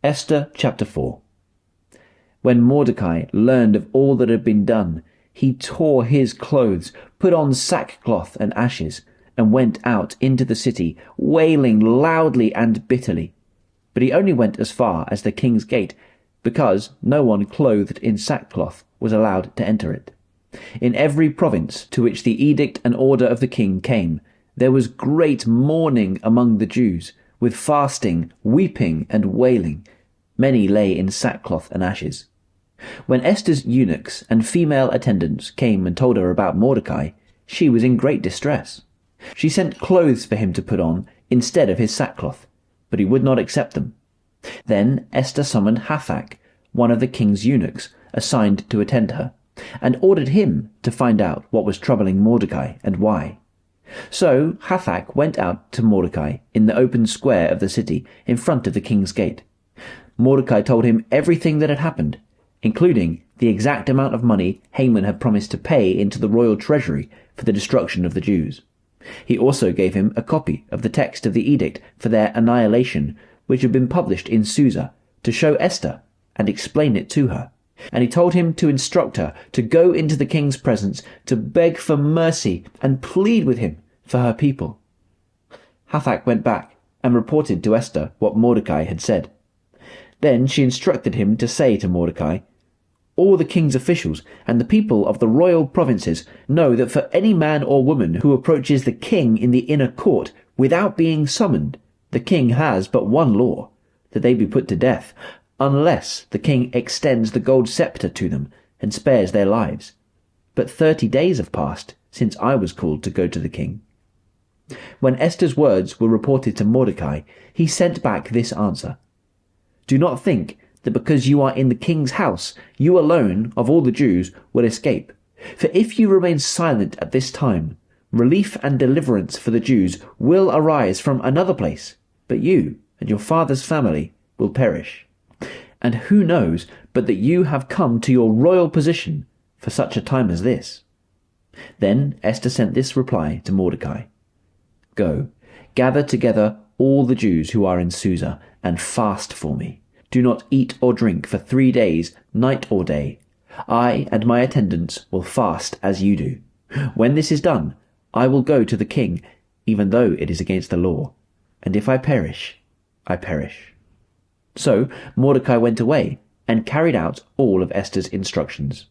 Esther chapter 4. When Mordecai learned of all that had been done, he tore his clothes, put on sackcloth and ashes, and went out into the city, wailing loudly and bitterly. But he only went as far as the king's gate, because no one clothed in sackcloth was allowed to enter it. In every province to which the edict and order of the king came, there was great mourning among the Jews, with fasting, weeping, and wailing. Many lay in sackcloth and ashes. When Esther's eunuchs and female attendants came and told her about Mordecai, she was in great distress. She sent clothes for him to put on instead of his sackcloth, but he would not accept them. Then Esther summoned Hathach, one of the king's eunuchs, assigned to attend her, and ordered him to find out what was troubling Mordecai and why. So Hathach went out to Mordecai in the open square of the city in front of the king's gate. Mordecai told him everything that had happened, including the exact amount of money Haman had promised to pay into the royal treasury for the destruction of the Jews. He also gave him a copy of the text of the edict for their annihilation, which had been published in Susa, to show Esther and explain it to her. And he told him to instruct her to go into the king's presence to beg for mercy and plead with him for her people. Hathach went back and reported to Esther what Mordecai had said. Then she instructed him to say to Mordecai, "All the king's officials and the people of the royal provinces know that for any man or woman who approaches the king in the inner court without being summoned, the king has but one law, that they be put to death, unless the king extends the gold scepter to them and spares their lives. But 30 days have passed since I was called to go to the king." When Esther's words were reported to Mordecai, he sent back this answer: "Do not think that because you are in the king's house, you alone of all the Jews will escape. For if you remain silent at this time, relief and deliverance for the Jews will arise from another place, but you and your father's family will perish. And who knows but that you have come to your royal position for such a time as this?" Then Esther sent this reply to Mordecai: "Go, gather together all the Jews who are in Susa, and fast for me. Do not eat or drink for 3 days, night or day. I and my attendants will fast as you do. When this is done, I will go to the king, even though it is against the law. And if I perish, I perish." So Mordecai went away and carried out all of Esther's instructions.